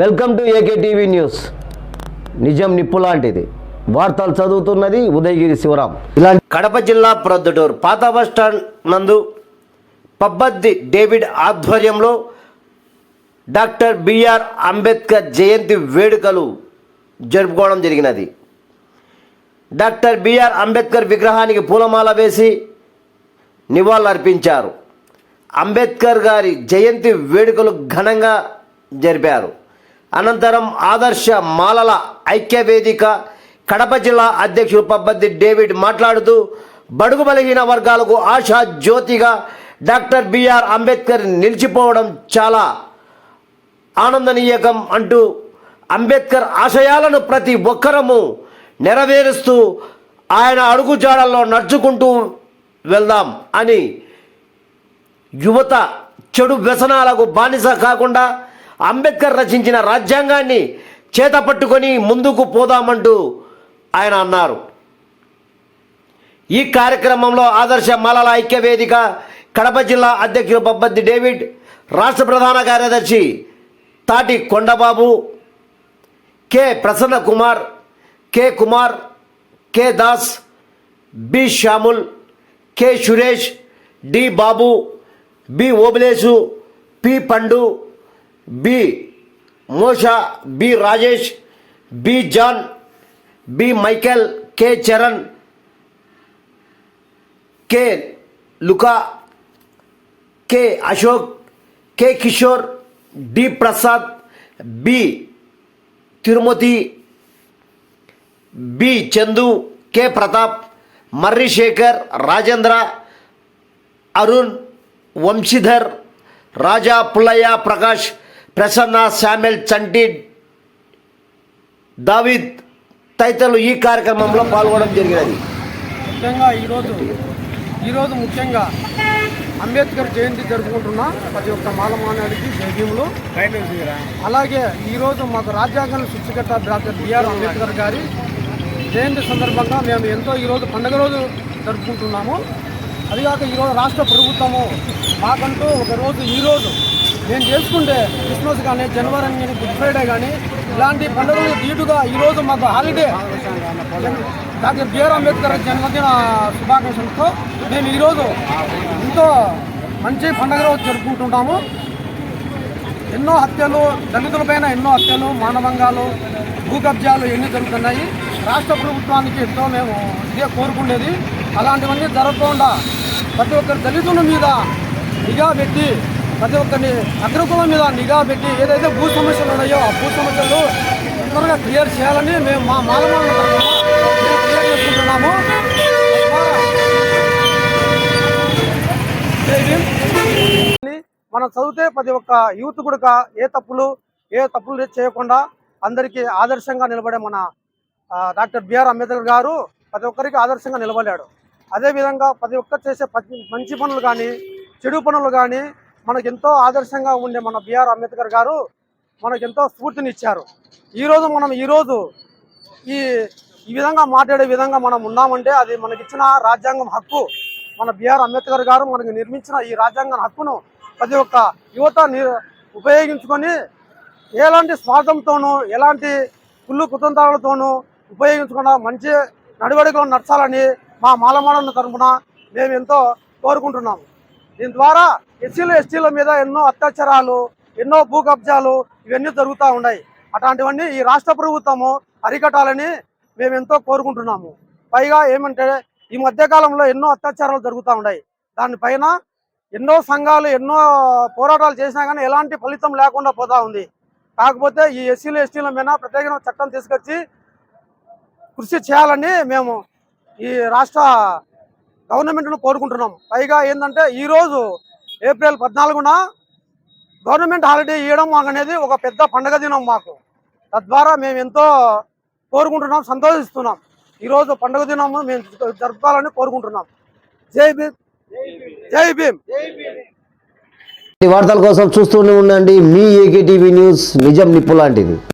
Welcome to AK TV news. నిజం నిప్పు లాంటిది. వార్తలు చదువుతున్నది ఉదయగిరి శివరాం. కడప జిల్లా ప్రొద్దుటూరు పాత బస్టాండ్ నందు పబ్బద్ది డేవిడ్ ఆధ్వర్యంలో డాక్టర్ బిఆర్ అంబేద్కర్ జయంతి వేడుకలు జరుపుకోవడం జరిగినది. డాక్టర్ బిఆర్ అంబేద్కర్ విగ్రహానికి పూలమాల వేసి నివాళులర్పించారు. అంబేద్కర్ గారి జయంతి వేడుకలు ఘనంగా జరిపారు. అనంతరం ఆదర్శ మాలల ఐక్యవేదిక కడప జిల్లా అధ్యక్షుడు పబ్బద్ది డేవిడ్ మాట్లాడుతూ బడుగు బలహీన వర్గాలకు ఆశా జ్యోతిగా డాక్టర్ బిఆర్ అంబేద్కర్ నిలిచిపోవడం చాలా ఆనందనీయకం అంటూ అంబేద్కర్ ఆశయాలను ప్రతి ఒక్కరము నెరవేరుస్తూ ఆయన అడుగుజాడల్లో నడుచుకుంటూ వెళ్దాం అని యువత చెడు వ్యసనాలకు బానిస కాకుండా అంబేద్కర్ రచించిన రాజ్యాంగాన్ని చేతపట్టుకొని ముందుకు పోదామంటూ ఆయన అన్నారు. ఈ కార్యక్రమంలో ఆదర్శ మాలల ఐక్యవేదిక కడప జిల్లా అధ్యక్షుడు పబ్బద్ది డేవిడ్, రాష్ట్ర ప్రధాన కార్యదర్శి Tati Kondababu, K Prasanna Kumar, K Kumar, K Das, B Samuel, K Suresh, D Babu, B Obulesu, P Pandu, B Mosha, B Rajesh, B John, B Michael, K Charan, K Luka, K Ashok, K Kishore, D Prasad, B Tirumathi, B Chandu, K Pratap, Marri Shekhar, Rajendra, Arun, Vamsidhar, Raja, Pullaiah, Prakash, Prasanna, Samuel, Chanti, David తదితరులు ఈ కార్యక్రమంలో పాల్గొనడం జరిగినది. ముఖ్యంగా ఈరోజు ముఖ్యంగా అంబేద్కర్ జయంతి జరుపుకుంటున్న ప్రతి ఒక్క మాలమానవుడికి జయభీములు. అలాగే ఈరోజు మాకు రాజ్యాంగాన్ని సృష్టికర్త డాక్టర్ బిఆర్ అంబేద్కర్ గారి జయంతి సందర్భంగా మేము ఎంతో ఈరోజు పండుగ రోజు జరుపుకుంటున్నాము. అదిగాక ఈరోజు రాష్ట్ర ప్రభుత్వము మాకంటూ ఒకరోజు ఈరోజు మేము చేసుకుంటే క్రిస్మస్ కానీ, జనవరి కానీ, గుడ్ ఫ్రైడే కానీ ఇలాంటి పండుగలు ధీటుగా ఈరోజు మాకు హాలిడే డాక్టర్ బిఆర్ అంబేద్కర్ జన్మదిన శుభాకాంక్షలతో మేము ఈరోజు ఎంతో మంచి పండుగ రోజు జరుపుకుంటున్నాము. ఎన్నో హత్యలు, దళితులపైన ఎన్నో హత్యలు, మానభంగాలు, భూ కబ్జాలు ఎన్ని జరుగుతున్నాయి. రాష్ట్ర ప్రభుత్వానికి ఎంతో మేము ఇదే కోరుకునేది. అలాంటివన్నీ జరగకుండా ప్రతి ఒక్కరి దళితుల మీద నిఘా పెట్టి, ప్రతి ఒక్కరిని అగ్రకులం మీద నిఘా పెట్టి ఏదైతే భూ సమస్యలు ఉన్నాయో ఆ భూ సమస్యలు తొందరగా క్లియర్ చేయాలని మేము మా మాలమాలను క్లియర్ చేసుకుంటున్నాము. మనం చదివితే ప్రతి ఒక్క యూత్ కూడా ఏ తప్పులు చేయకుండా అందరికీ ఆదర్శంగా నిలబడే మన డాక్టర్ బిఆర్ అంబేద్కర్ గారు ప్రతి ఒక్కరికి ఆదర్శంగా నిలబడాడు. అదేవిధంగా ప్రతి ఒక్కరు చేసే మంచి పనులు కానీ, చెడు పనులు కానీ మనకెంతో ఆదర్శంగా ఉండే మన బిఆర్ అంబేద్కర్ గారు మనకెంతో స్ఫూర్తినిచ్చారు. ఈరోజు ఈ విధంగా మాట్లాడే విధంగా మనం ఉన్నామంటే అది మనకిచ్చిన రాజ్యాంగం హక్కు. మన బిఆర్ అంబేద్కర్ గారు మనకు నిర్మించిన ఈ రాజ్యాంగం హక్కును ప్రతి ఒక్క యువత ఉపయోగించుకొని ఎలాంటి స్వార్థంతోనూ, ఎలాంటి కుళ్ళు కుతంత్రాలతోనూ ఉపయోగించకుండా మంచి నడవడికలను నడచాలని మా మాలమాలల తరఫున మేము ఎంతో కోరుకుంటున్నాము. దీని ద్వారా ఎస్సీలు ఎస్టీల మీద ఎన్నో అత్యాచారాలు, ఎన్నో భూ కబ్జాలు ఇవన్నీ జరుగుతూ ఉన్నాయి. అట్లాంటివన్నీ ఈ రాష్ట్ర ప్రభుత్వము అరికట్టాలని మేము ఎంతో కోరుకుంటున్నాము. పైగా ఏమంటే ఈ మధ్యకాలంలో ఎన్నో అత్యాచారాలు జరుగుతూ ఉన్నాయి. దానిపైన ఎన్నో సంఘాలు ఎన్నో పోరాటాలు చేసినా కానీ ఎలాంటి ఫలితం లేకుండా పోతూ ఉంది. కాకపోతే ఈ ఎస్సీలు ఎస్టీల మీద ప్రత్యేకమైన చట్టం తీసుకొచ్చి కృషి చేయాలని మేము ఈ రాష్ట్ర గవర్నమెంట్ను కోరుకుంటున్నాం. పైగా ఏంటంటే ఈరోజు ఏప్రిల్ 14న గవర్నమెంట్ హాలిడే ఇవ్వడం మాకు అనేది ఒక పెద్ద పండుగ దినం మాకు. తద్వారా మేము ఎంతో కోరుకుంటున్నాం, సంతోషిస్తున్నాం. ఈరోజు పండుగ దినం మేము జరుపుకోవాలని కోరుకుంటున్నాం. జై భీమ్, జై భీమ్. వార్తల కోసం చూస్తూనే ఉండండి మీ ఏకే టీవీ న్యూస్. నిజం నిప్పు లాంటిది.